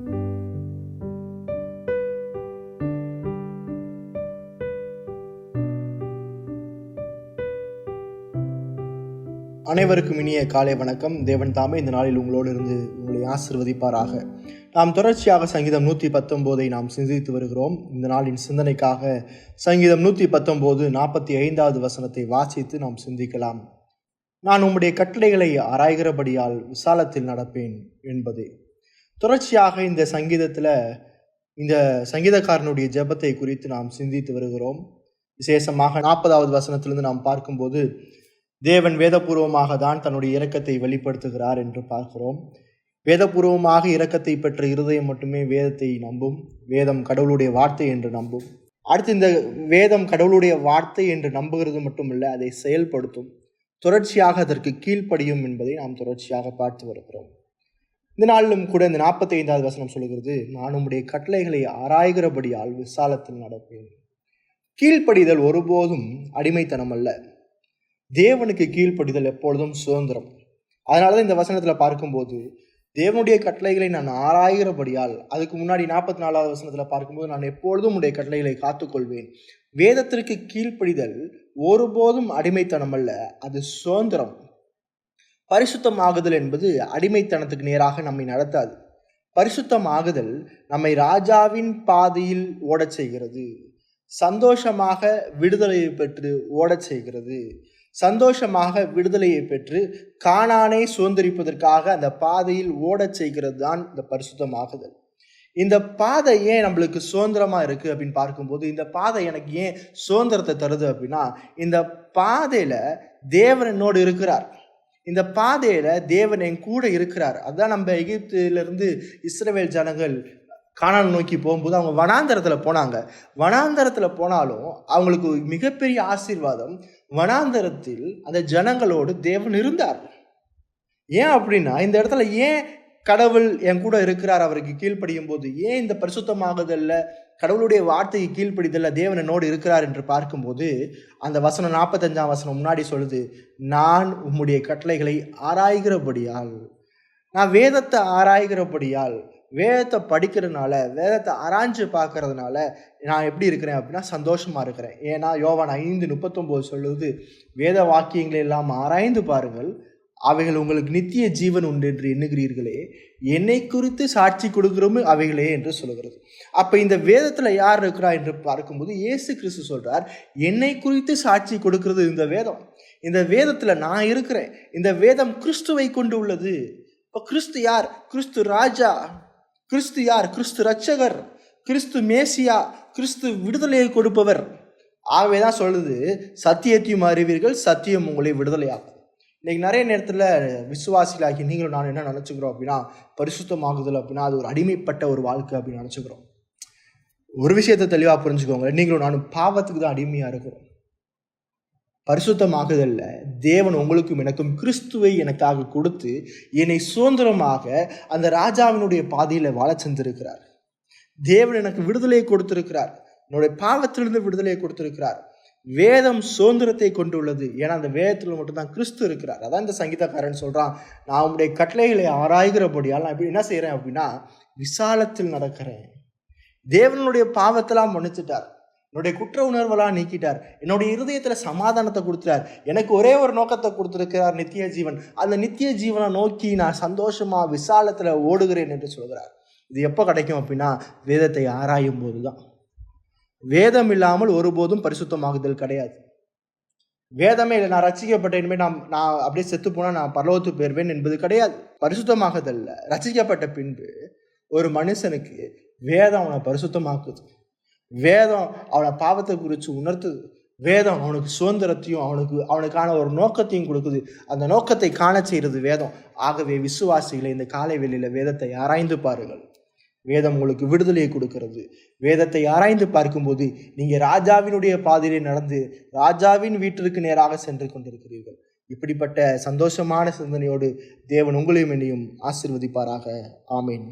அனைவருக்கும் இனிய காலை வணக்கம். தேவன் தாமே இந்த நாளில் உங்களோடு இருந்து உங்களை ஆசிர்வதிப்பாராக. நாம் தொடர்ச்சியாக சங்கீதம் 119 நாம் சிந்தித்து வருகிறோம். இந்த நாளின் சிந்தனைக்காக சங்கீதம் 119 45வது வசனத்தை வாசித்து நாம் சிந்திக்கலாம். நான் உம்முடைய கட்டளைகளை ஆராய்கிறபடியால் விசாலத்தில் நடப்பேன் என்பதே. தொடர்ச்சியாக இந்த சங்கீதத்தில் இந்த சங்கீதக்காரனுடைய ஜெபத்தை குறித்து நாம் சிந்தித்து வருகிறோம். விசேஷமாக 40வது வசனத்திலிருந்து நாம் பார்க்கும்போது தேவன் வேதபூர்வமாக தான் தன்னுடைய இரக்கத்தை வெளிப்படுத்துகிறார் என்று பார்க்கிறோம். வேதபூர்வமாக இரக்கத்தை பெற்ற இருதயம் மட்டுமே வேதத்தை நம்பும். வேதம் கடவுளுடைய வார்த்தை என்று நம்பும். அடுத்து இந்த வேதம் கடவுளுடைய வார்த்தை என்று நம்புகிறது மட்டுமல்ல, அதை செயல்படுத்தும், தொடர்ச்சியாக அதற்கு கீழ்ப்படியும் என்பதை நாம் தொடர்ச்சியாக பார்த்து வருகிறோம். இந்த நாளிலும் கூட இந்த 45வது வசனம் சொல்கிறது, நான் உம்முடைய கட்டளைகளை ஆராய்கிறபடியால் விசாலத்தில் நடப்பேன். கீழ்ப்படிதல் ஒருபோதும் அடிமைத்தனம் அல்ல. தேவனுக்கு கீழ்ப்படிதல் எப்பொழுதும் சுதந்திரம். அதனாலதான் இந்த வசனத்துல பார்க்கும்போது தேவனுடைய கட்டளைகளை நான் ஆராய்கிறபடியால், அதுக்கு முன்னாடி 44வது வசனத்துல பார்க்கும்போது நான் எப்பொழுதும் உடைய கட்டளைகளை காத்துக்கொள்வேன். வேதத்திற்கு கீழ்ப்படிதல் ஒருபோதும் அடிமைத்தனம் அல்ல, அது சுதந்திரம். பரிசுத்தமாகுதல் என்பது அடிமைத்தனத்துக்கு நேராக நம்மை நடத்தாது. பரிசுத்தமாகுதல் நம்மை ராஜாவின் பாதையில் ஓடச் செய்கிறது. சந்தோஷமாக விடுதலையை பெற்று ஓடச் செய்கிறது. சந்தோஷமாக விடுதலையை பெற்று கானானை சுதந்திரிப்பதற்காக அந்த பாதையில் ஓடச் செய்கிறது தான் இந்த பரிசுத்தமாகுதல். இந்த பாதை ஏன் நம்மளுக்கு சுதந்திரமா இருக்கு அப்படின்னு பார்க்கும்போது, இந்த பாதை எனக்கு ஏன் சுதந்திரத்தை தருது அப்படின்னா, இந்த பாதையில தேவன் என்னோடு இருக்கிறார். இந்த பாதையில தேவன் என் கூட இருக்கிறார். அதுதான் நம்ம எகிப்திலிருந்து இஸ்ரவேல் ஜனங்கள் கானான் நோக்கி போகும்போது அவங்க வனாந்தரத்தில் போனாங்க. வனாந்தரத்தில் போனாலும் அவங்களுக்கு மிகப்பெரிய ஆசீர்வாதம். வனாந்தரத்தில் அந்த ஜனங்களோடு தேவன் இருந்தார். ஏன் அப்படின்னா, இந்த இடத்துல ஏன் கடவுள் என் கூட இருக்கிறார் அவருக்கு கீழ்ப்படியும் போது, ஏன் இந்த பரிசுத்தமாகுதல்ல கடவுளுடைய வார்த்தைக்கு கீழ்ப்படிதல்ல தேவன் என்னோடு இருக்கிறார் என்று பார்க்கும்போது, அந்த வசனம் 45ஆம் வசனம் முன்னாடி சொல்லுது, நான் உம்முடைய கட்டளைகளை ஆராய்கிறபடியால். நான் வேதத்தை ஆராய்கிறபடியால், வேதத்தை படிக்கிறதுனால, வேதத்தை ஆராய்ஞ்சு பார்க்கறதுனால நான் எப்படி இருக்கிறேன் அப்படின்னா சந்தோஷமா இருக்கிறேன். ஏன்னா யோவான் 5:39 சொல்லுது, வேத வாக்கியங்களை எல்லாம் ஆராய்ந்து பாருங்கள், அவைகள் உங்களுக்கு நித்திய ஜீவன் உண்டு என்று எண்ணுகிறீர்களே, என்னை குறித்து சாட்சி கொடுக்கிறோம் அவைகளே என்று சொல்லுகிறது. அப்ப இந்த வேதத்துல யார் இருக்கிறா என்று பார்க்கும்போது இயேசு கிறிஸ்து சொல்றார், என்னை குறித்து சாட்சி கொடுக்கிறது இந்த வேதம். இந்த வேதத்துல நான் இருக்கிறேன். இந்த வேதம் கிறிஸ்துவை கொண்டு உள்ளது. இப்ப கிறிஸ்து யார்? கிறிஸ்து ராஜா. கிறிஸ்து யார்? கிறிஸ்து ரட்சகர், கிறிஸ்து மேசியா, கிறிஸ்து விடுதலையை கொடுப்பவர். ஆகவேதான் சொல்லுது, சத்தியத்தையும் அறிவீர்கள், சத்தியம் உங்களை விடுதலையாக்கும். இன்னைக்கு நிறைய நேரத்தில் விசுவாசிகளாகி நீங்களும் நான் என்ன நினச்சிக்கிறோம் அப்படின்னா, பரிசுத்தமாகுதல் அப்படின்னா அது ஒரு அடிமைப்பட்ட ஒரு வாழ்க்கை அப்படின்னு நினச்சிக்கிறோம். ஒரு விஷயத்தை தெளிவாக புரிஞ்சுக்கோங்க, நீங்களும் நானும் பாவத்துக்கு தான் அடிமையாக இருக்கிறோம். பரிசுத்தமாகுதல்ல தேவன் உங்களுக்கும் எனக்கும் கிறிஸ்துவை எனக்காக கொடுத்து என்னை சுதந்திரமாக அந்த ராஜாவினுடைய பாதையில வாழ செஞ்சிருக்கிறார். தேவன் எனக்கு விடுதலையை கொடுத்திருக்கிறார். என்னுடைய பாவத்திலிருந்து விடுதலையை கொடுத்திருக்கிறார். வேதம் சுதந்திரத்தை கொண்டு உள்ளது. ஏன்னா அந்த வேதத்துல மட்டும்தான் கிறிஸ்து இருக்கிறார். அதான் இந்த சங்கீதக்காரன் சொல்றான், நான் உங்களுடைய கட்டளைகளை ஆராய்கிறபடியால் நான் என்ன செய்யறேன் அப்படின்னா விசாலத்தில் நடக்கிறேன். தேவனுடைய பாவத்தெல்லாம் மன்னிச்சுட்டார். என்னுடைய குற்ற உணர்வெல்லாம் நீக்கிட்டார். என்னுடைய இருதயத்துல சமாதானத்தை கொடுத்துட்டார். எனக்கு ஒரே ஒரு நோக்கத்தை கொடுத்திருக்கிறார், நித்திய ஜீவன். அந்த நித்திய ஜீவனை நோக்கி நான் சந்தோஷமா விசாலத்துல ஓடுகிறேன் என்று சொல்கிறார். இது எப்போ கிடைக்கும் அப்படின்னா வேதத்தை ஆராயும் போதுதான். வேதம் இல்லாமல் ஒருபோதும் பரிசுத்தமாகுதல் கிடையாது. வேதமே இல்லை, நான் ரட்சிக்கப்பட்டேன், நான் அப்படியே செத்து போனா நான் பரலோகத்துக்கு போயிருவேன் என்பது கிடையாது. பரிசுத்தமாகுதல்ல ரட்சிக்கப்பட்ட பின்பு ஒரு மனுஷனுக்கு வேதம் அவனை பரிசுத்தமாக்குது. வேதம் அவனை பாவத்தை குறித்து உணர்த்துது. வேதம் அவனுக்கு சுதந்திரத்தையும் அவனுக்கான ஒரு நோக்கத்தையும் கொடுக்குது. அந்த நோக்கத்தை காண செய்கிறது வேதம். ஆகவே விசுவாசிகளை இந்த காலை வேளையில வேதத்தை ஆராய்ந்து பாருங்கள். வேதம் உங்களுக்கு விடுதலையை கொடுக்கிறது. வேதத்தை ஆராய்ந்து பார்க்கும்போது நீங்க ராஜாவினுடைய பாதையிலே நடந்து ராஜாவின் வீட்டிற்கு நேராக சென்று கொண்டிருக்கிறீர்கள். இப்படிப்பட்ட சந்தோஷமான சிந்தனையோடு தேவன் உங்களையும் என்னையும் ஆசீர்வதிப்பாராக. ஆமேன்.